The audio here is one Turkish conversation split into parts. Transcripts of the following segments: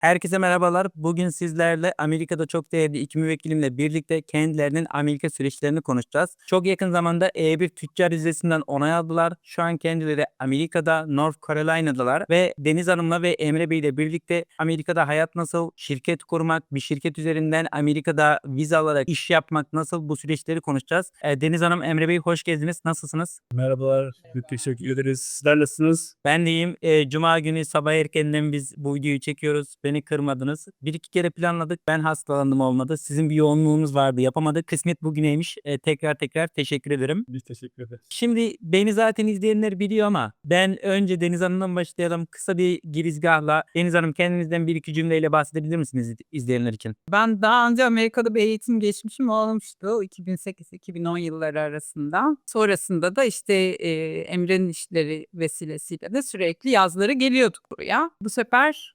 Herkese merhabalar. Bugün sizlerle Amerika'da çok değerli iki müvekkilimle birlikte kendilerinin Amerika süreçlerini konuşacağız. Çok yakın zamanda E1 tüccar vizesinden onay aldılar. Şu an kendileri Amerika'da, North Carolina'dalar ve Deniz Hanım'la ve Emre Bey ile birlikte Amerika'da hayat nasıl, şirket kurmak, bir şirket üzerinden Amerika'da vize alarak iş yapmak nasıl, bu süreçleri konuşacağız. Deniz Hanım, Emre Bey hoş geldiniz. Nasılsınız? Merhabalar, teşekkür ederiz. Sizler nasılsınız? Ben de iyiyim. Cuma günü sabah erkenden biz bu videoyu çekiyoruz. Beni kırmadınız. Bir iki kere planladık. Ben hastalandım, olmadı. Sizin bir yoğunluğunuz vardı, yapamadık. Kısmet bugüneymiş. Tekrar teşekkür ederim. Biz teşekkür ederiz. Şimdi beni zaten izleyenler biliyor ama ben önce Deniz Hanım'dan başlayalım. Kısa bir girizgahla. Deniz Hanım, kendinizden bir iki cümleyle bahsedebilir misiniz izleyenler için? Ben daha önce Amerika'da bir eğitim geçmişim olmuştu 2008-2010 yılları arasında. Sonrasında da işte Emre'nin işleri vesilesiyle de sürekli yazları geliyorduk buraya. Bu sefer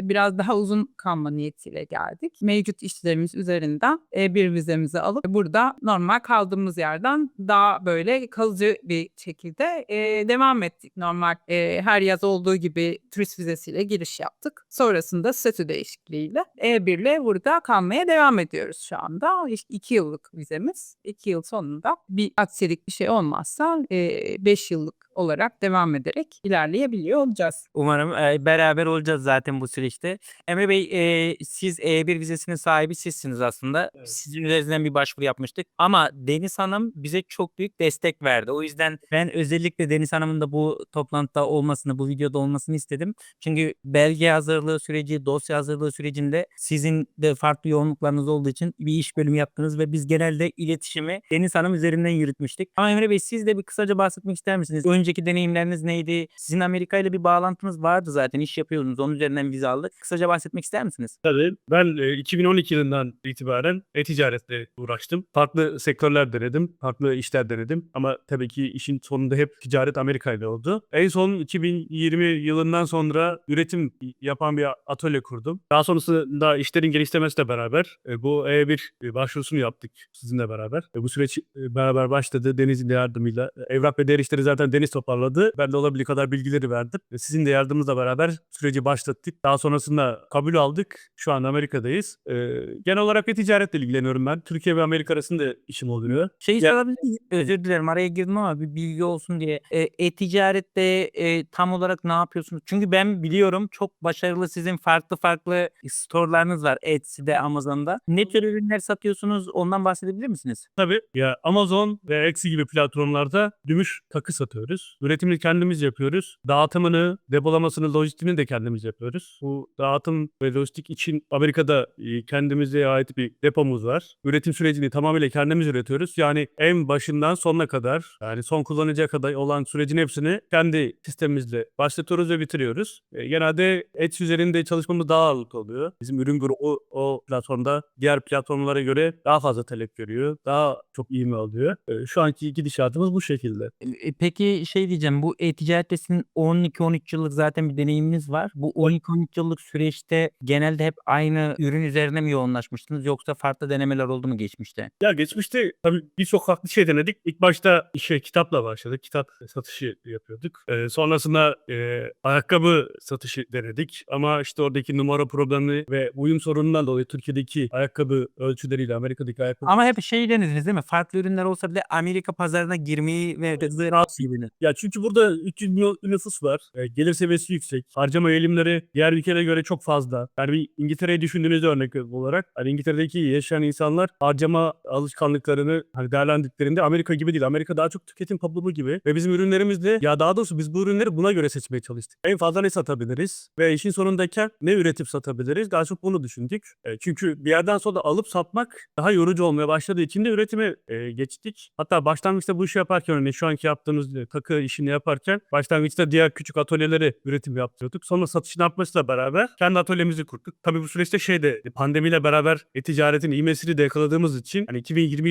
biraz daha uzun kalma niyetiyle geldik. Mevcut işlerimiz üzerinden bir vizemizi alıp burada normal kaldığımız yerden daha böyle kalıcı bir şekilde devam ettik. Normal her yaz olduğu gibi turist vizesiyle giriş yaptık. Sonrasında statü değişikliğiyle E1'le burada kalmaya devam ediyoruz şu anda. 2 yıllık vizemiz. 2 yıl sonunda bir aksilik bir şey olmazsa 5 yıllık olarak devam ederek ilerleyebiliyor olacağız. Umarım beraber olacağız zaten bu süreçte. Emre Bey, siz E1 vizesinin sahibi sizsiniz aslında. Evet. Sizin üzerinden bir başvuru yapmıştık. Ama Deniz Hanım bize çok büyük destek verdi. O yüzden ben özellikle Deniz Hanım'ın da bu toplantıda olmasını, bu videoda olmasını istedim. Çünkü belge hazırlığı süreci, dosya hazırlığı sürecinde sizin de farklı yoğunluklarınız olduğu için bir iş bölümü yaptınız ve biz genelde iletişimi Deniz Hanım üzerinden yürütmüştük. Ama Emre Bey, siz de bir kısaca bahsetmek ister misiniz? Önceki deneyimleriniz neydi? Sizin Amerika ile bir bağlantınız vardı zaten. İş yapıyordunuz. Onun üzerinden vize aldık. Kısaca bahsetmek ister misiniz? Tabii ben 2012 yılından itibaren e-ticaretle uğraştım. Farklı sektörler denedim, farklı işler denedim. Ama tabii ki işin sonunda hep ticaret Amerika ile oldu. En son 2020 yılından sonra üretim yapan bir atölye kurdum. Daha sonrasında işlerin gelişmesiyle beraber bu E1 başvurusunu yaptık sizinle beraber. Bu süreç beraber başladı. Deniz'in de yardımıyla. Evrak ve diğer işleri zaten Deniz toparladı. Ben de olabildiği kadar bilgileri verdim. Sizin de yardımınızla beraber süreci başlattık. Daha sonrasında kabul aldık. Şu an Amerika'dayız. Genel olarak ticaretle ilgileniyorum ben. Türkiye ve Amerika arasında işim oluyor. Şeyi Ya, sorabilir miyim? Özür dilerim, araya girdim ama bir bilgi olsun diye. E-ticarette tam olarak ne yapıyorsunuz? Çünkü ben biliyorum çok başarılı sizin farklı store'larınız var Etsy'de, Amazon'da. Ne tür ürünler satıyorsunuz? Ondan bahsedebilir misiniz? tabii ya, Amazon ve Etsy gibi platformlarda gümüş takı satıyoruz. Üretimini kendimiz yapıyoruz. Dağıtımını, depolamasını, lojistiğini de kendimiz yapıyoruz. Bu dağıtım ve lojistik için Amerika'da kendimize ait bir depomuz var. Üretim sürecini tamamıyla kendimiz üretiyoruz. Yani en başından sonuna kadar, yani son kullanıcıya kadar olan sürecin hepsini kendi sistemimizle başlatıyoruz ve bitiriyoruz. Genelde Etsy üzerinde çalışmamız daha ağırlıklı oluyor. Bizim ürün grubu o platformda diğer platformlara göre daha fazla talep görüyor. Daha çok ivme alıyor. Şu anki gidişatımız bu şekilde. Peki şey diyeceğim, bu e-ticarette sizin 12-13 yıllık zaten bir deneyiminiz var. Bu 12-13 yıllık süreçte genelde hep aynı ürün üzerine mi yoğunlaşmıştınız yoksa farklı denemeler oldu mu geçmişte? Ya, geçmişte tabii birçok farklı şey denedik. İlk başta işe kitapla başladık. Kitap satışı yapıyorduk. Sonrasında ayakkabı satışı denedik. Ama işte oradaki numara problemi ve uyum sorunundan dolayı Türkiye'deki ayakkabı ölçüleriyle Amerika'daki ayakkabı... Ama hep şey denediniz değil mi? Farklı ürünler olsa bile Amerika pazarına girmeyi ve ziraat gibi. Ya, çünkü burada 300 milyon nüfus var. Gelir seviyesi yüksek. Harcama eğilimleri diğer ülkelere göre çok fazla. Yani bir İngiltere'yi düşündüğünüzde örnek olarak, hani İngiltere'deki yaşayan insanlar harcama alışkanlıklarını hani değerlendirdiklerinde Amerika gibi değil. Amerika daha çok tüketim toplumu gibi ve bizim ürünlerimiz de, ya daha doğrusu biz bu ürünleri buna göre seçmeye çalıştık. En fazla ne satabiliriz ve işin sonundayken ne üretip satabiliriz? Daha çok bunu düşündük. Çünkü bir yerden sonra alıp satmak daha yorucu olmaya başladığı için de üretime geçtik. Hatta başlangıçta bu işi yaparken, örneğin şu anki yaptığımız takı işini yaparken başlangıçta diğer küçük atölyelere üretim yaptırıyorduk. Sonra satışını yapmasıyla beraber kendi atölyemizi kurduk. Tabii bu süreçte pandemiyle beraber ticaretin ivmesini de yakaladığımız için hani 2020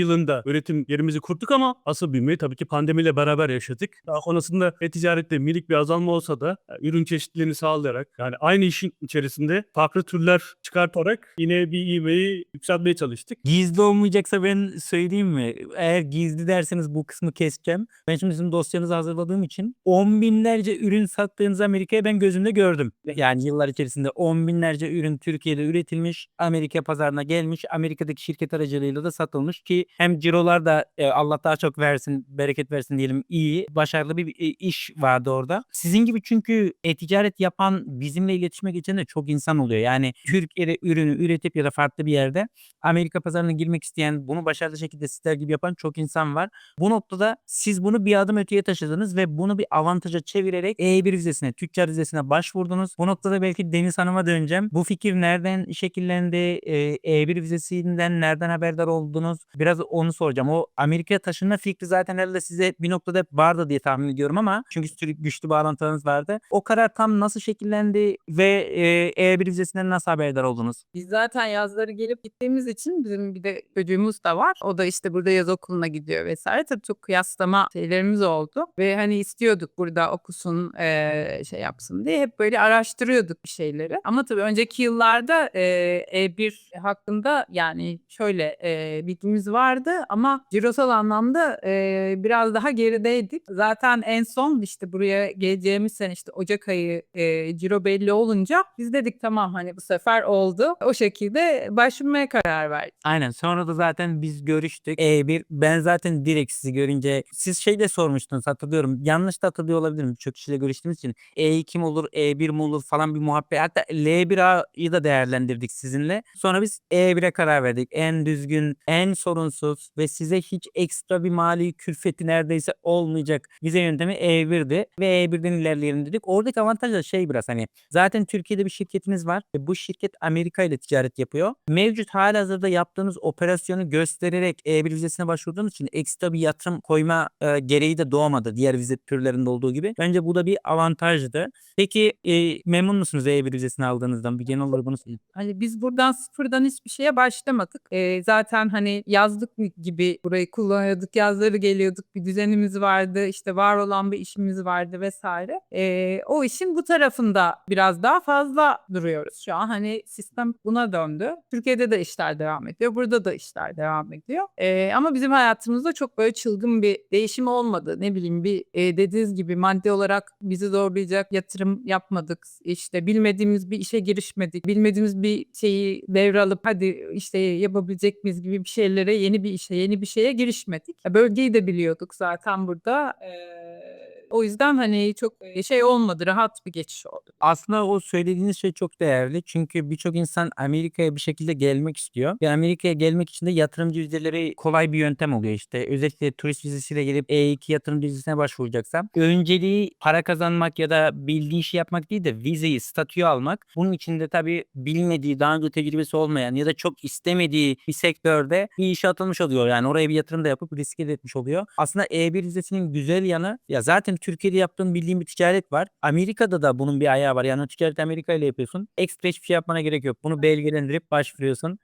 yılında üretim yerimizi kurduk ama asıl büyümeyi tabii ki pandemiyle beraber yaşadık. Daha sonrasında ticarette minik bir azalma olsa da ürün çeşitliliğini sağlayarak, yani aynı işin içerisinde farklı türler çıkartarak yine bir ivmeyi yükseltmeye çalıştık. Gizli olmayacaksa ben söyleyeyim mi? Eğer gizli derseniz bu kısmı lafımı keseceğim. Ben şimdi sizin dosyanızı hazırladığım için 10 binlerce ürün sattığınız Amerika'ya ben gözümle gördüm. Yani yıllar içerisinde 10 binlerce ürün Türkiye'de üretilmiş, Amerika pazarına gelmiş, Amerika'daki şirket aracılığıyla da satılmış ki hem cirolar da Allah daha çok versin, bereket versin diyelim, iyi, başarılı bir iş vardı orada. Sizin gibi çünkü e-ticaret yapan, bizimle iletişime geçen de çok insan oluyor. Yani Türkiye'de ürünü üretip ya da farklı bir yerde Amerika pazarına girmek isteyen, bunu başarılı şekilde sizler gibi yapan çok insan var. Bu noktada siz bunu bir adım öteye taşıdınız ve bunu bir avantaja çevirerek E1 vizesine, tüccar vizesine başvurdunuz. Bu noktada belki Deniz Hanım'a döneceğim. Bu fikir nereden şekillendi? E1 vizesinden nereden haberdar oldunuz? Biraz onu soracağım. O Amerika'ya taşınma fikri zaten herhalde size bir noktada hep vardı diye tahmin ediyorum ama çünkü güçlü bağlantılarınız vardı. O karar tam nasıl şekillendi ve E1 vizesinden nasıl haberdar oldunuz? Biz zaten yazları gelip gittiğimiz için bizim bir de çocuğumuz da var. O da işte burada yaz okuluna gidiyor vesaire. Tabii çok kıyaslama şeylerimiz oldu. Ve hani istiyorduk burada okusun, şey yapsın diye hep böyle araştırıyorduk bir şeyleri. Ama tabii önceki yıllarda E1 hakkında yani şöyle bilgimiz vardı ama cirosal anlamda biraz daha gerideydik. Zaten en son işte buraya geleceğimiz sene işte Ocak ayı ciro belli olunca biz dedik tamam hani bu sefer oldu. O şekilde başvurmaya karar verdik. Aynen. Sonra da zaten biz görüştük. E1 ben zaten direkt sizi görünce siz şey de sormuştunuz hatırlıyorum. Yanlış da hatırlıyor olabilirim. Çok kişiyle görüştüğümüz için. E2 mi olur, E1 mi olur falan bir muhabbet. Hatta L1A'yı da değerlendirdik sizinle. Sonra biz E1'e karar verdik. En düzgün, en sorunsuz ve size hiç ekstra bir mali külfeti neredeyse olmayacak vize yöntemi E1'di. Ve E1'den ilerleyelim dedik. Oradaki avantaj da şey biraz hani zaten Türkiye'de bir şirketiniz var ve bu şirket Amerika ile ticaret yapıyor. Mevcut halihazırda yaptığınız operasyonu göstererek E1 vizesine başvurduğunuz için ekstra bir yatırım koyma gereği de doğmadı diğer vize türlerinde olduğu gibi. Bence bu da bir avantajdı. Peki memnun musunuz E1 vizesini aldığınızdan? Bir genel olarak bunu söyleyeyim. Hani biz buradan sıfırdan hiçbir şeye başlamadık. Zaten hani yazlık gibi burayı kullanıyorduk. Yazları geliyorduk. Bir düzenimiz vardı. İşte var olan bir işimiz vardı vesaire. O işin bu tarafında biraz daha fazla duruyoruz. Şu an hani sistem buna döndü. Türkiye'de de işler devam ediyor. Burada da işler devam ediyor. Ama bizim hayatımızda çok böyle çılgın bir değişim olmadı. Ne bileyim bir dediğiniz gibi maddi olarak bizi zorlayacak yatırım yapmadık. İşte bilmediğimiz bir işe girişmedik. Bilmediğimiz bir şeyi devralıp hadi işte yapabilecek miyiz gibi bir şeylere yeni bir işe yeni bir şeye girişmedik. Bölgeyi de biliyorduk zaten burada. O yüzden hani çok şey olmadı. Rahat bir geçiş oldu. Aslında o söylediğiniz şey çok değerli. Çünkü birçok insan Amerika'ya bir şekilde gelmek istiyor. Ve Amerika'ya gelmek için de yatırımcı vizeleri kolay bir yöntem oluyor işte. Özellikle turist vizesiyle gelip E2 yatırımcı vizesine başvuracaksam önceliği para kazanmak ya da bildiği işi yapmak değil de vizeyi, statüyü almak. Bunun için de tabii bilmediği, daha önce tecrübesi olmayan ya da çok istemediği bir sektörde bir işe atılmış oluyor. Yani oraya bir yatırım da yapıp riske de etmiş oluyor. Aslında E1 vizesinin güzel yanı ya zaten Türkiye'de yaptığın bildiğin bir ticaret var. Amerika'da da bunun bir ayağı var. Yani o ticareti Amerika ile yapıyorsun. Ekstra hiçbir şey yapmana gerek yok. Bunu belgelendirip başvuruyorsun.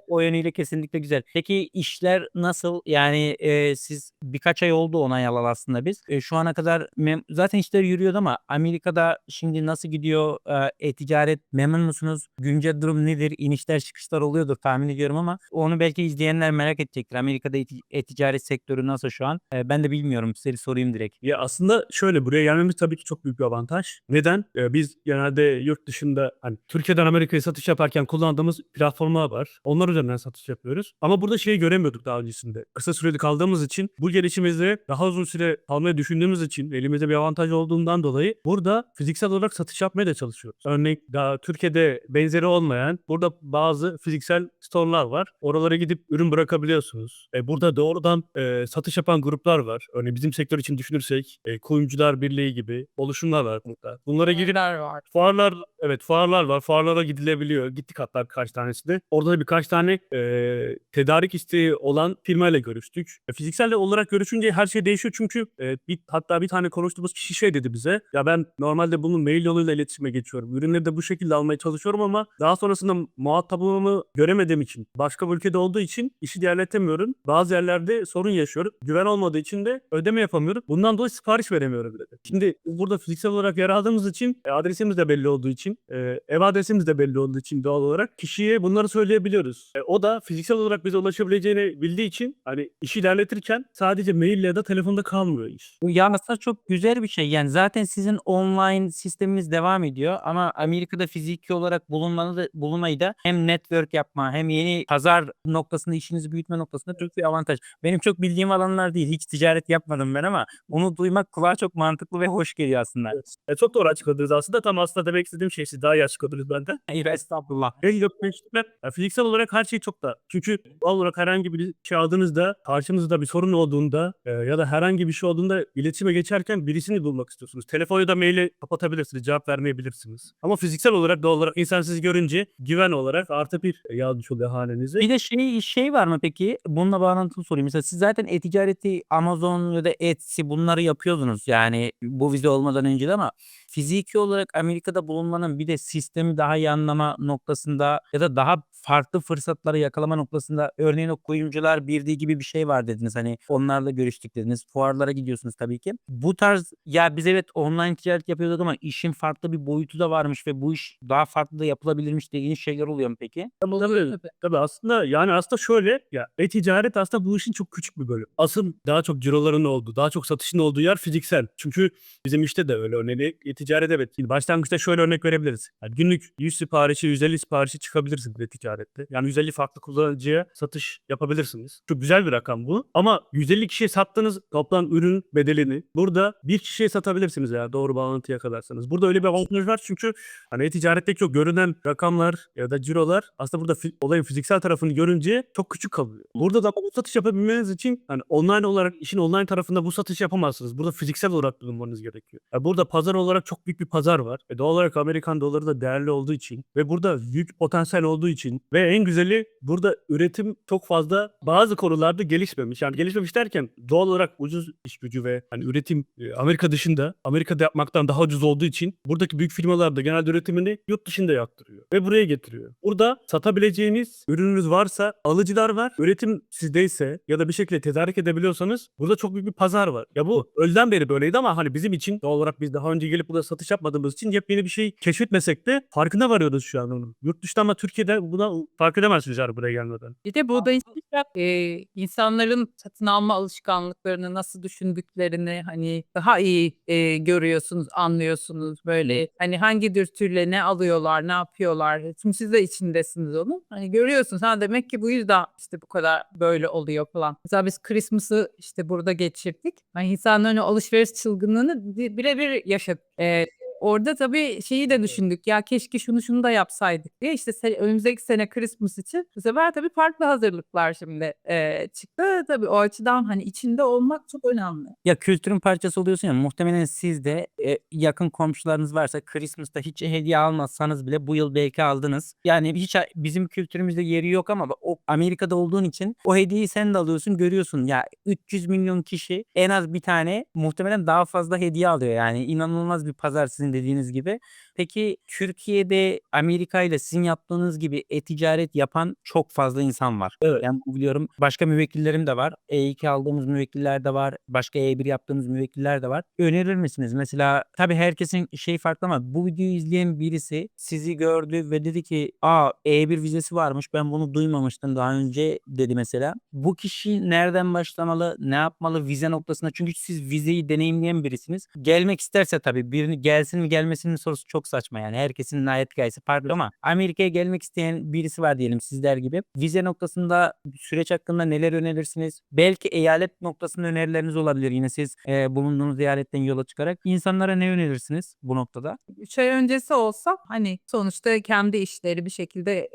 O yönüyle kesinlikle güzel. Peki işler nasıl? Yani siz birkaç ay oldu onay alalı aslında biz. Şu ana kadar zaten işler yürüyordu ama Amerika'da şimdi nasıl gidiyor? E-ticaret memnun musunuz? Güncel durum nedir? İnişler çıkışlar oluyordur tahmin ediyorum ama onu belki izleyenler merak edecektir. Amerika'da e-ticaret sektörü nasıl şu an? Ben de bilmiyorum. Size sorayım direkt. Ya aslında şöyle buraya gelmemiz tabii ki çok büyük bir avantaj. Neden? Biz genelde yurt dışında hani Türkiye'den Amerika'ya satış yaparken kullandığımız platformlar var. Onlar üzerinden satış yapıyoruz. Ama burada şeyi göremiyorduk daha öncesinde. Kısa sürede kaldığımız için bu gelişimizde daha uzun süre kalmayı düşündüğümüz için elimizde bir avantaj olduğundan dolayı burada fiziksel olarak satış yapmaya da çalışıyoruz. Örneğin daha Türkiye'de benzeri olmayan burada bazı fiziksel store'lar var. Oralara gidip ürün bırakabiliyorsunuz. Burada doğrudan satış yapan gruplar var. Örneğin bizim sektör için düşünürsek Kuyumcular Birliği gibi oluşumlar var burada. Bunlara gidip Var. fuarlar var. Fuarlara gidilebiliyor. Gittik hatta birkaç tanesine. Orada da birkaç tane tedarik isteği olan firmayla görüştük. Fiziksel olarak görüşünce her şey değişiyor çünkü hatta bir tane konuştuğumuz kişi şey dedi bize. Ya ben normalde bunu mail yoluyla iletişime geçiyorum. Ürünleri de bu şekilde almaya çalışıyorum ama daha sonrasında muhatabımı göremediğim için, başka bir ülkede olduğu için işi ilerletemiyorum. Bazı yerlerde sorun yaşıyorum. Güven olmadığı için de ödeme yapamıyorum. Bundan dolayı sipariş veremiyorum. veremiyorum dedi. Şimdi burada fiziksel olarak yer aldığımız için adresimiz de belli olduğu için ev adresimiz de belli olduğu için doğal olarak kişiye bunları söyleyebiliyoruz. O da fiziksel olarak bize ulaşabileceğini bildiği için hani işi ilerletirken sadece maille ya da telefonda kalmıyor iş. Bu ya aslında çok güzel bir şey. Yani zaten sizin online sisteminiz devam ediyor ama Amerika'da fiziki olarak bulunmayı da hem network yapma hem yeni pazar noktasında işinizi büyütme noktasında çok bir avantaj. Benim çok bildiğim alanlar değil. Hiç ticaret yapmadım ben ama bunu duymak kulağa çok mantıklı ve hoş geliyor aslında. Evet. Çok doğru açıkladınız aslında. Tam aslında demek istediğim şey siz daha iyi açıkladınız benden. Hayır estağfurullah. Fiziksel olarak her şey çok da. Çünkü doğal olarak herhangi bir şey aldığınızda, karşınızda bir sorun olduğunda ya da herhangi bir şey olduğunda iletişime geçerken birisini bulmak istiyorsunuz. Telefonu ya da maili kapatabilirsiniz, cevap vermeyebilirsiniz. Ama fiziksel olarak doğal olarak insan sizi görünce güven olarak artı bir yazmış oluyor hanenize. Bir de şey var mı peki? Bununla bağlantılı sorayım. Mesela siz zaten e-ticareti Amazon ya da Etsy bunları yapıyordunuz. Yani bu vize olmadan önce de ama fiziki olarak Amerika'da bulunmanın bir de sistemi daha iyi anlama noktasında ya da daha farklı fırsatları yakalama noktasında örneğin o kuyumcular birliği gibi bir şey var dediniz. Hani onlarla görüştük dediniz. Fuarlara gidiyorsunuz tabii ki. Bu tarz ya biz evet online ticaret yapıyorduk ama işin farklı bir boyutu da varmış ve bu iş daha farklı da yapılabilirmiş dediğiniz şeyler oluyor mu peki? Tabii aslında şöyle ya e-ticaret aslında bu işin çok küçük bir bölümü. Asıl daha çok ciroların olduğu, daha çok satışın olduğu yer fiziksel. Çünkü bizim işte de öyle örneğin e-ticaret evet. Başlangıçta şöyle örnek verebiliriz. Yani günlük 100 siparişi, 150 siparişi çıkabilirsiniz e-ticarette. Yani 150 farklı kullanıcıya satış yapabilirsiniz. Çok güzel bir rakam bu. Ama 150 kişiye sattığınız toplam ürün bedelini burada bir kişiye satabilirsiniz eğer doğru bağlantı yakalarsanız. Burada öyle bir avantaj var çünkü hani e-ticaretteki o görünen rakamlar ya da cirolar aslında burada olayın fiziksel tarafını görünce çok küçük kalıyor. Burada da bu satış yapabilmeniz için hani online olarak işin online tarafında bu satış yapamazsınız. Burada fiziksel olarak bulunmanız gerekiyor. Yani burada pazar olarak çok büyük bir pazar var. Doğal olarak Amerikan doları da değerli olduğu için ve burada büyük potansiyel olduğu için ve en güzeli burada üretim çok fazla bazı konularda gelişmemiş. Yani gelişmemiş derken doğal olarak ucuz iş gücü ve hani üretim Amerika dışında Amerika'da yapmaktan daha ucuz olduğu için buradaki büyük firmalar da genelde üretimini yurt dışında yaptırıyor ve buraya getiriyor. Burada satabileceğiniz ürününüz varsa alıcılar var. Üretim sizdeyse ya da bir şekilde tedarik edebiliyorsanız burada çok büyük bir pazar var. Ya bu önceden beri böyleydi ama hani bizim için doğal olarak biz daha önce gelip burada satış yapmadığımız için yepyeni bir şey keşfetmesek de farkına varıyoruz şu an onun. Yurt dışında ama Türkiye'de buna fark edemezsiniz yani buraya gelmeden. Bir de burada insanların satın alma alışkanlıklarını nasıl düşündüklerini hani daha iyi görüyorsunuz, anlıyorsunuz böyle. Hani hangi dürtüyle ne alıyorlar, ne yapıyorlar. Şimdi siz de içindesiniz onun. Hani görüyorsunuz. Ha demek ki bu yüzden işte bu kadar böyle oluyor falan. Mesela biz Christmas'ı işte burada geçirdik. Hani insanların o alışveriş çılgınlığını birebir yaşadık. Orada tabii şeyi de düşündük. Ya keşke şunu da yapsaydık diye. İşte önümüzdeki sene Christmas için bu sefer tabii farklı hazırlıklar şimdi çıktı. Tabii o açıdan hani içinde olmak çok önemli. Ya kültürün parçası oluyorsun ya muhtemelen siz de yakın komşularınız varsa Christmas'ta hiç hediye almazsanız bile bu yıl belki aldınız. Yani hiç bizim kültürümüzde yeri yok ama o Amerika'da olduğun için o hediyeyi sen de alıyorsun görüyorsun. Ya 300 milyon kişi en az bir tane muhtemelen daha fazla hediye alıyor. Yani inanılmaz bir pazar sizin dediğiniz gibi. Peki Türkiye'de Amerika ile sizin yaptığınız gibi e-ticaret yapan çok fazla insan var. Evet. Yani biliyorum başka müvekkillerim de var. E2 aldığımız müvekkiller de var. Başka E1 yaptığımız müvekkiller de var. Önerir misiniz? Mesela tabii herkesin şey farklı ama bu videoyu izleyen birisi sizi gördü ve dedi ki E1 vizesi varmış ben bunu duymamıştım daha önce dedi mesela. Bu kişi nereden başlamalı? Ne yapmalı vize noktasında? Çünkü siz vizeyi deneyimleyen birisiniz. Gelmek isterse tabii birini gelsin mi gelmesin sorusu çok saçma yani. Herkesin hayat hikayesi farklı ama Amerika'ya gelmek isteyen birisi var diyelim sizler gibi. Vize noktasında süreç hakkında neler önerirsiniz? Belki eyalet noktasında önerileriniz olabilir. Yine siz bulunduğunuz eyaletten yola çıkarak insanlara ne önerirsiniz bu noktada? 3 ay öncesi olsa hani sonuçta kendi işleri bir şekilde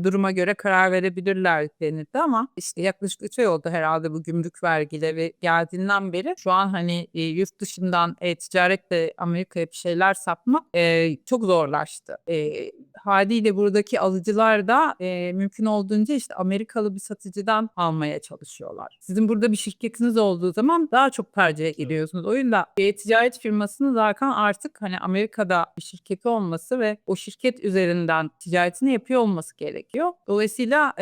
duruma göre karar verebilirler denirdi ama işte yaklaşık 3 ay oldu herhalde bu gümrük vergileri geldiğinden beri. Şu an hani yurt dışından ticaretle Amerika'ya bir şeyler satmak çok zorlaştı. Haliyle buradaki alıcılar da mümkün olduğunca işte Amerikalı bir satıcıdan almaya çalışıyorlar. Sizin burada bir şirketiniz olduğu zaman daha çok tercih ediyorsunuz. O yüzden bir ticaret firmasının zaten artık hani Amerika'da bir şirketi olması ve o şirket üzerinden ticaretini yapıyor olması gerekiyor. Dolayısıyla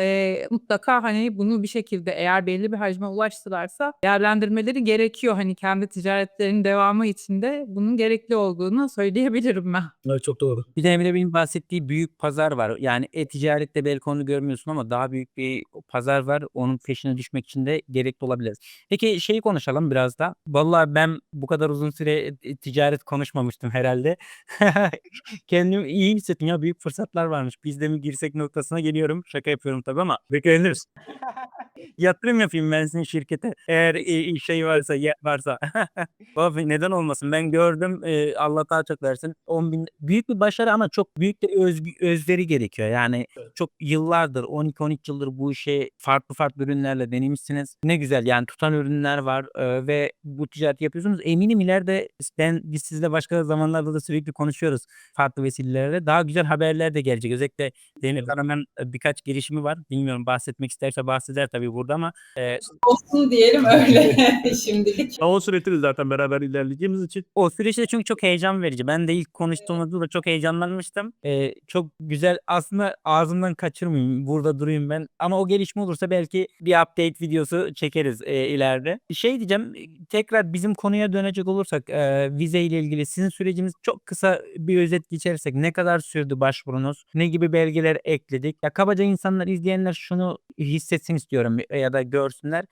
mutlaka hani bunu bir şekilde eğer belli bir hacme ulaştılarsa değerlendirmeleri gerekiyor. Hani kendi ticaretlerinin devamı için de bunun gerekli olduğunu söyleyebilirim ben. Evet, çok doğru. Bir de Emre Bey'in bahsettiği büyük pazar var. Yani e-ticarette belki onu görmüyorsun ama daha büyük bir pazar var. Onun peşine düşmek için de gerekli olabilir. Peki şeyi konuşalım biraz da. Vallahi ben bu kadar uzun süre ticaret konuşmamıştım herhalde. Kendimi iyi hissettim ya. Büyük fırsatlar varmış. Biz de mi girsek noktasına geliyorum. Şaka yapıyorum tabii ama Bekleriz. yatırım yapayım ben sizin şirkete. Eğer şey varsa, varsa. Vallahi neden olmasın? Ben gördüm. Allah daha çok versin. 10.000 büyük bir başarı ama çok büyük de özveri gerekiyor. Yani Evet. çok yıllardır 12-13 yıldır bu işe farklı ürünlerle denemişsiniz. Ne güzel yani tutan ürünler var ve bu ticareti yapıyorsunuz. Eminim ileride biz sizle başka zamanlarda da sürekli konuşuyoruz farklı vesilelerle. Daha güzel haberler de gelecek. Özellikle Deniz Hanım'ın birkaç girişimi var. Bilmiyorum bahsetmek isterse bahseder tabii burada ama Olsun diyelim öyle şimdilik. Ama o süreçte zaten beraber ilerleyeceğimiz için o süreçte çünkü çok heyecan verici. Ben de ilk konuştuğumuzda da çok heyecanlanmıştım. Çok güzel. Aslında ağzımdan kaçırmayayım. Burada durayım ben. Ama o gelişme olursa belki bir update videosu çekeriz ileride. Şey diyeceğim. Tekrar bizim konuya dönecek olursak vize ile ilgili sizin süreciniz çok kısa bir özet geçersek ne kadar sürdü başvurunuz? Ne gibi belgeler ekledik? Ya kabaca insanlar, izleyenler şunu hissetsin istiyorum ya da görsünler.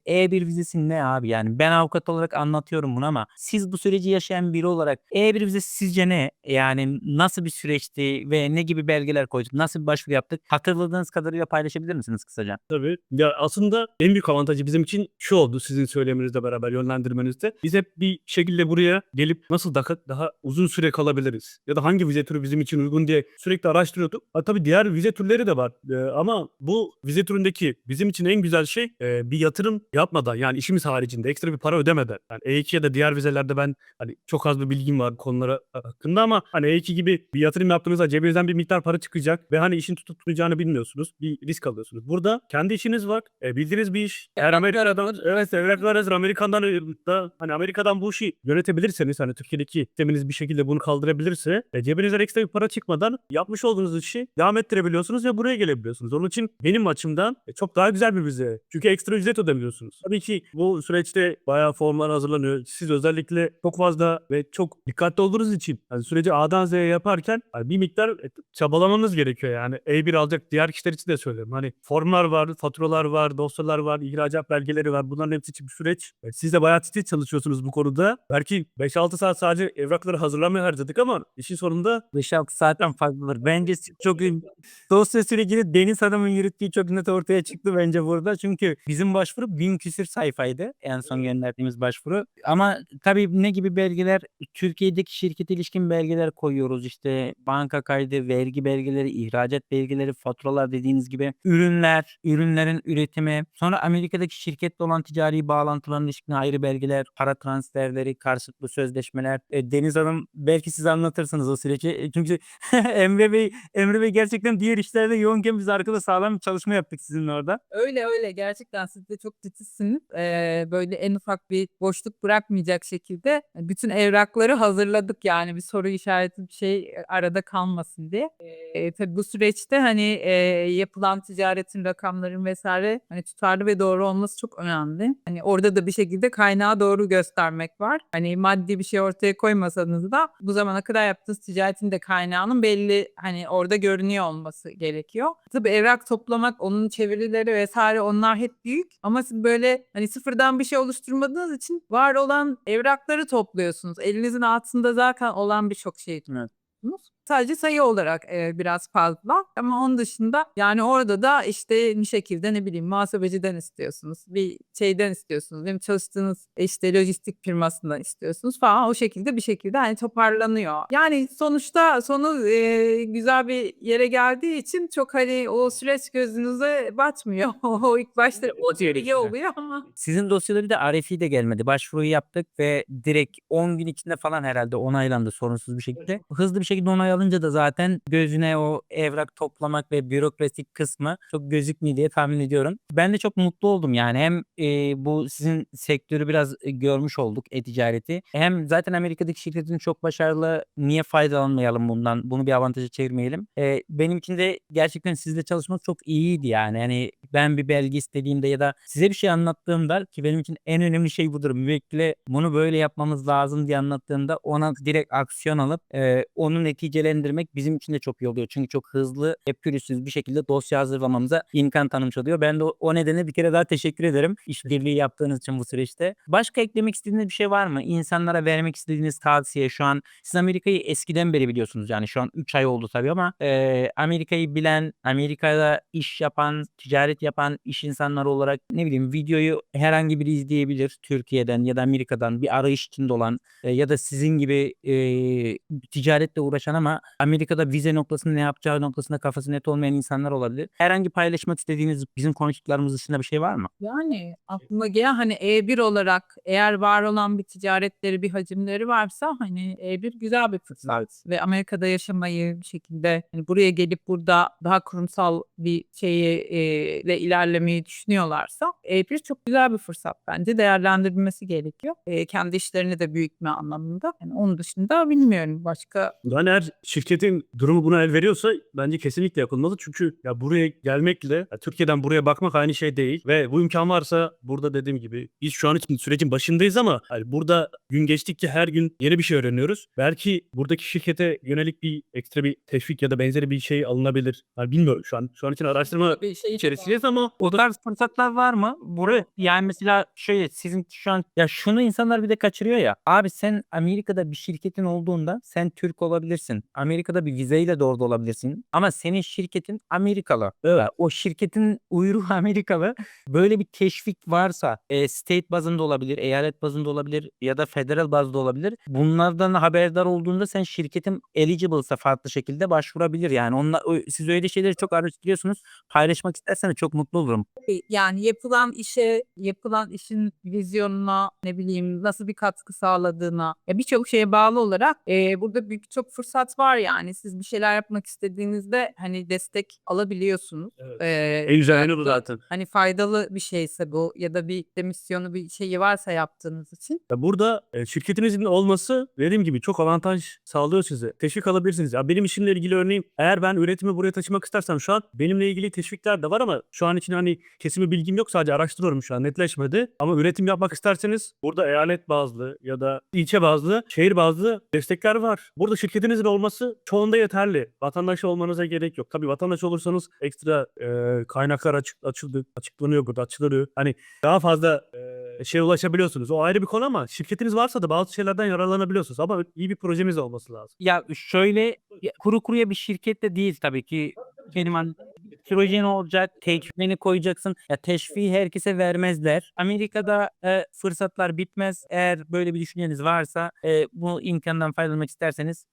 E1 vizesi ne abi? Yani ben avukat olarak anlatıyorum bunu ama siz bu süreci yaşayan biri olarak E1 vizesi sizce ne? Yani nasıl bir süreçti ve ne gibi belgeler koyduk? Nasıl bir başvuru yaptık? Hatırladığınız kadarıyla paylaşabilir misiniz kısaca? tabii. Ya aslında en büyük avantajı bizim için şu oldu sizin söylemenizle beraber yönlendirmenizde. Biz hep bir şekilde buraya gelip nasıl daha uzun süre kalabiliriz? Ya da hangi vize türü bizim için uygun diye sürekli araştırıyorduk. Tabii diğer vize türleri de var. Ama bu vize türündeki bizim için en güzel şey bir yatırım yapmadan yani işimiz haricinde ekstra bir para ödemeden. Yani E2 ya da diğer vizelerde ben hani çok az bir bilgim var konulara hakkında ama hani E2 gibi bir yatırım yaptığınızda cebinizden bir miktar para çıkacak ve hani işin tutup tutmayacağını bilmiyorsunuz. Bir risk alıyorsunuz. Burada kendi işiniz var. Bildiğiniz bir iş. Eğer Amerika'dan evet evraklar hazır Amerika'dan da hani Amerika'dan bu işi yönetebilirseniz hani Türkiye'deki sisteminiz bir şekilde bunu kaldırabilirse cebinizden ekstra bir para çıkmadan yapmış olduğunuz işi devam ettirebiliyorsunuz ve buraya gelebiliyorsunuz. Onun için benim açımdan çok daha güzel bir vize. Çünkü ekstra ücret ödemiyorsunuz. Tabii ki bu süreçte bayağı formlar hazırlanıyor. Siz özellikle çok fazla ve çok dikkatli olduğunuz için yani süreci A'dan Z'ye yaparken hani bir miktar çabalamanız gerekiyor yani. E1 alacak diğer kişiler için de söylüyorum. Hani formlar var, faturalar var, dosyalar var, ihracat belgeleri var. Bunların hepsi için bir süreç. Siz de bayağı titiz çalışıyorsunuz bu konuda. Belki 5-6 saat sadece evrakları hazırlamaya harcadık ama işin sonunda 5-6 saatten fazladır. Bence çok iyi. Dosya sürecini Deniz Hanım'ın yürüttüğü çok net ortaya çıktı bence burada. Çünkü bizim başvuru 1000 küsür sayfaydı. En son gönderdiğimiz başvuru. Ama tabii ne gibi belgeler? Türkiye'deki şirkete ilişkin belgeler koyuyoruz. İşte banka kaydı, vergi belgeleri, ihracat belgeleri, faturalar dediğiniz gibi. Ürünler, ürünlerin üretimi. Sonra Amerika'daki şirketle olan ticari bağlantıların ilişkin ayrı belgeler, para transferleri, karşılıklı sözleşmeler. Deniz Hanım belki siz anlatırsınız o süreci. Çünkü Emre Bey gerçekten diğer işlerde yoğunken biz arkada sağlam bir çalışma yaptık sizinle orada. Öyle gerçekten siz de çok titizsiniz. Böyle en ufak bir boşluk bırakmayacak şekilde bütün evrakları hazırladık yani bir soru işareti bir şey arada kalmasın diye. Tabii bu süreçte hani yapılan ticaretin rakamların vesaire hani tutarlı ve doğru olması çok önemli. Hani orada da bir şekilde kaynağı doğru göstermek var. Hani maddi bir şey ortaya koymasanız da bu zamana kadar yaptığınız ticaretin de kaynağının belli hani orada görünüyor olması gerekiyor. Tabii evrak toplamak, onun çevirileri vesaire onlar hep büyük ama siz böyle hani sıfırdan bir şey oluşturmadığınız için var olan evrakları topluyorsunuz. Elinizin altında zaten olan birçok şey Evet. yapıyorsunuz. Sadece sayı olarak biraz fazla. Ama onun dışında yani orada da işte bir şekilde ne bileyim muhasebeciden istiyorsunuz. Bir şeyden istiyorsunuz. Benim çalıştığınız işte lojistik firmasından istiyorsunuz falan. O şekilde bir şekilde hani toparlanıyor. Yani sonuçta sonu güzel bir yere geldiği için çok hani o süreç gözünüze batmıyor. O ilk başta o iyi oluyor ama. Sizin dosyaları bir de RFI de gelmedi. Başvuruyu yaptık ve direkt 10 gün içinde falan herhalde onaylandı sorunsuz bir şekilde. Hızlı bir şekilde onay alınca da zaten gözüne o evrak toplamak ve bürokratik kısmı çok gözükmüyor diye tahmin ediyorum. Ben de çok mutlu oldum yani. Hem bu sizin sektörü biraz görmüş olduk, e-ticareti. Hem zaten Amerika'daki şirketin çok başarılı. Niye faydalanmayalım bundan? Bunu bir avantaja çevirmeyelim. Benim için de gerçekten sizle çalışmak çok iyiydi yani. Yani ben bir belge istediğimde ya da size bir şey anlattığımda, ki benim için en önemli şey budur. Müvekkile bunu böyle yapmamız lazım diye anlattığımda ona direkt aksiyon alıp onu neticelendirmek bizim için de çok iyi oluyor. Çünkü çok hızlı ve pürüzsüz bir şekilde dosya hazırlamamıza imkan tanımış oluyor. Ben de o nedenle bir kere daha teşekkür ederim işbirliği yaptığınız için bu süreçte. Başka eklemek istediğiniz bir şey var mı? İnsanlara vermek istediğiniz tavsiye şu an. Siz Amerika'yı eskiden beri biliyorsunuz yani şu an 3 ay oldu tabii ama Amerika'yı bilen, Amerika'da iş yapan, ticaret yapan iş insanları olarak ne bileyim videoyu herhangi biri izleyebilir Türkiye'den ya da Amerika'dan bir arayış içinde olan ya da sizin gibi ticaretle uğraşan ama Amerika'da vize noktasında ne yapacağı noktasında kafası net olmayan insanlar olabilir. Herhangi paylaşmak istediğiniz bizim konuştuklarımız dışında bir şey var mı? Yani aklıma gelen hani E1 olarak eğer var olan bir ticaretleri, bir hacimleri varsa hani E1 güzel bir fırsat. Ve Amerika'da yaşamayı bir şekilde hani buraya gelip burada daha kurumsal bir şeyi ile ilerlemeyi düşünüyorlarsa E1 çok güzel bir fırsat bence. Değerlendirilmesi gerekiyor. Kendi işlerini de büyütme anlamında. Yani onun dışında bilmiyorum başka. Yani eğer şirketin durumu buna el veriyorsa bence kesinlikle yapılmalı. Çünkü ya buraya gelmekle ya Türkiye'den buraya bakmak aynı şey değil. Ve bu imkan varsa burada dediğim gibi biz şu an için sürecin başındayız ama hani burada gün geçtikçe her gün yeni bir şey öğreniyoruz. Belki buradaki şirkete yönelik bir ekstra bir teşvik ya da benzeri bir şey alınabilir. Yani bilmiyorum şu an için araştırma Bir şey içerisindeyiz ama O tarz fırsatlar var mı? Buraya yani mesela şöyle sizin şu an ya şunu insanlar bir de kaçırıyor ya. Abi sen Amerika'da bir şirketin olduğunda sen Türk olabilirsin. Amerika'da bir vizeyle de orada olabilirsin. Ama senin şirketin Amerikalı. Evet. Ya o şirketin uyruğu Amerikalı. Böyle bir teşvik varsa state bazında olabilir, eyalet bazında olabilir ya da federal bazda olabilir. Bunlardan haberdar olduğunda sen şirketin eligible'sa farklı şekilde başvurabilir. Yani siz öyle şeyleri çok araştırıyorsunuz. Paylaşmak isterseniz çok mutlu olurum. Yani yapılan işe, yapılan işin vizyonuna, ne bileyim nasıl bir katkı sağladığına, birçok şeye bağlı olarak burada büyük çok fırsat var yani. Siz bir şeyler yapmak istediğinizde hani destek alabiliyorsunuz. Evet. Eee, en güzel yanı bu belki zaten. hani faydalı bir şeyse bu ya da bir misyonu bir şeyi varsa yaptığınız için. Ya burada şirketinizin olması dediğim gibi çok avantaj sağlıyor size. Teşvik alabilirsiniz. Ya benim işimle ilgili örneğin eğer ben üretimi buraya taşımak istersem şu an benimle ilgili teşvikler de var ama şu an için hani kesin bir bilgim yok. Sadece araştırıyorum şu an netleşmedi. Ama üretim yapmak isterseniz burada eyalet bazlı ya da ilçe bazlı, şehir bazlı destekler var. Burada şirketinizin olması çoğunda yeterli. Vatandaş olmanıza gerek yok. Tabii vatandaş olursanız ekstra kaynaklar açıklanıyor burada, açılıyor. Hani daha fazla ulaşabiliyorsunuz. O ayrı bir konu ama şirketiniz varsa da bazı şeylerden yararlanabiliyorsunuz. Ama iyi bir projeniz olması lazım. Ya şöyle kuru kuruya bir şirket de değil tabii ki. Benim projen olacak, teşvikini koyacaksın. Ya teşviği herkese vermezler. Amerika'da fırsatlar bitmez. Eğer böyle bir düşünceniz varsa bu imkandan faydalanmak isterseniz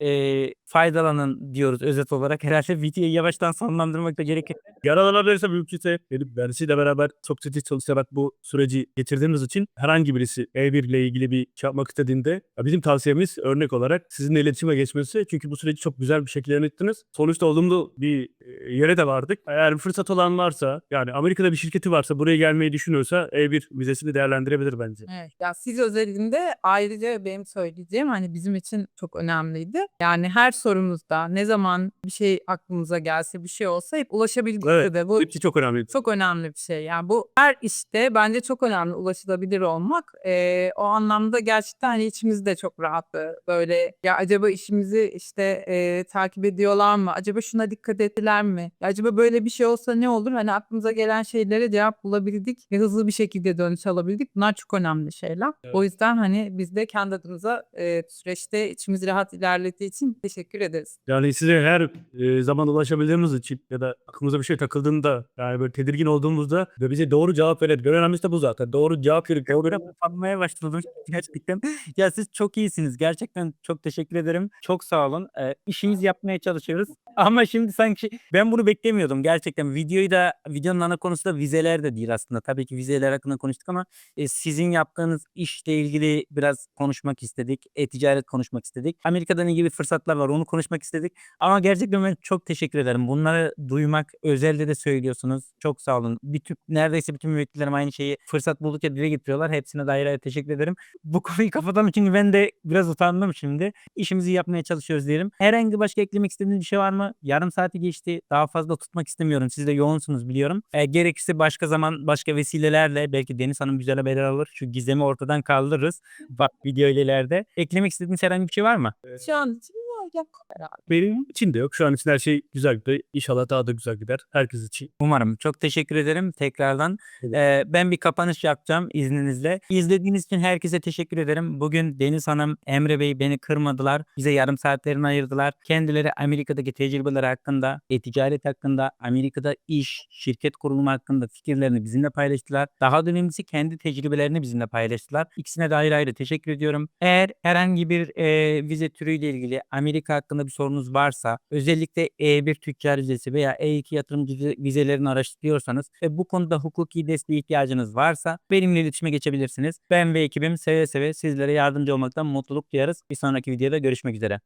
faydalanın diyoruz özet olarak. Herhalde videoyu yavaştan sonlandırmak da gerekir. Yaralanabilirse mümkünse gelip bensiyle beraber çok ciddi çalışarak bu süreci getirdiğimiz için herhangi birisi E1 ile ilgili bir şey yapmak istediğinde bizim tavsiyemiz örnek olarak sizinle iletişime geçmesi. Çünkü bu süreci çok güzel bir şekilde yönettiniz. Sonuçta olumlu bir yere de vardık. Eğer bir fırsat olan varsa yani Amerika'da bir şirketi varsa buraya gelmeyi düşünüyorsa E1 vizesini değerlendirebilir bence. Evet. Ya siz özelinde ayrıca benim söyleyeceğim hani bizim için çok önemliydi. Yani her sorumuzda ne zaman bir şey aklımıza gelse bir şey olsa hep ulaşabildik Evet. de bu Hepsi çok önemli. çok önemli bir şey. Yani bu her işte bence çok önemli ulaşılabilir olmak. O anlamda gerçekten hani içimiz de çok rahattı. Böyle ya acaba işimizi işte takip ediyorlar mı? Acaba şuna dikkat ettiler mi? mi? Acaba böyle bir şey olsa ne olur? Hani aklımıza gelen şeylere cevap bulabildik ve hızlı bir şekilde dönüş alabildik. Bunlar çok önemli şeyler. Evet. O yüzden hani biz de kendi adımıza süreçte içimiz rahat ilerlediği için teşekkür ederiz. Yani size her zaman ulaşabildiğimiz için ya da aklımıza bir şey takıldığında yani böyle tedirgin olduğumuzda ve bize doğru cevap veren. En önemlisi de bu zaten. Doğru cevap verip Böyle utanmaya başladım gerçekten. Ya siz çok iyisiniz. Gerçekten çok teşekkür ederim. Çok sağ olun. İşimizi yapmaya çalışıyoruz. Ama şimdi sanki ben bunu beklemiyordum gerçekten. Videonun ana konusu da vizeler de değil aslında. Tabii ki vizeler hakkında konuştuk ama sizin yaptığınız işle ilgili biraz konuşmak istedik. E-ticaret konuşmak istedik. Amerika'da ne gibi fırsatlar var onu konuşmak istedik. Ama gerçekten ben çok teşekkür ederim. Bunları duymak özelde de söylüyorsunuz. Çok sağ olun. Neredeyse bütün müvekkillerim aynı şeyi fırsat buldukça dile getiriyorlar. Hepsine de ayrı ayrı teşekkür ederim. Bu konuyu kapatalım çünkü ben de biraz utandım şimdi. İşimizi yapmaya çalışıyoruz diyelim. Herhangi başka eklemek istediğiniz bir şey var mı? Yarım saati geçti. Daha fazla tutmak istemiyorum. Siz de yoğunsunuz biliyorum. Gerekirse başka zaman başka vesilelerle belki Deniz Hanım güzel haberler alır. Şu gizemi ortadan kaldırırız. Bak video ileride. Eklemek istediğiniz herhangi bir şey var mı? Şu an için yok herhalde. benim için de yok. Şu an için her şey güzel gidiyor. İnşallah daha da güzel gider. Herkes için. Umarım. Çok teşekkür ederim tekrardan. Ben bir kapanış yapacağım izninizle. İzlediğiniz için herkese teşekkür ederim. Bugün Deniz Hanım, Emre Bey beni kırmadılar. Bize yarım saatlerini ayırdılar. Kendileri Amerika'daki tecrübeleri hakkında, e-ticaret hakkında, Amerika'da iş, şirket kurulumu hakkında fikirlerini bizimle paylaştılar. Daha da önemlisi kendi tecrübelerini bizimle paylaştılar. İkisine de ayrı ayrı teşekkür ediyorum. Eğer herhangi bir vize türüyle ilgili Amerika hakkında bir sorunuz varsa, özellikle E1 tüccar vizesi veya E2 yatırımcı vizelerini araştırıyorsanız ve bu konuda hukuki desteğe ihtiyacınız varsa benimle iletişime geçebilirsiniz. Ben ve ekibim seve seve sizlere yardımcı olmaktan mutluluk duyarız. Bir sonraki videoda görüşmek üzere.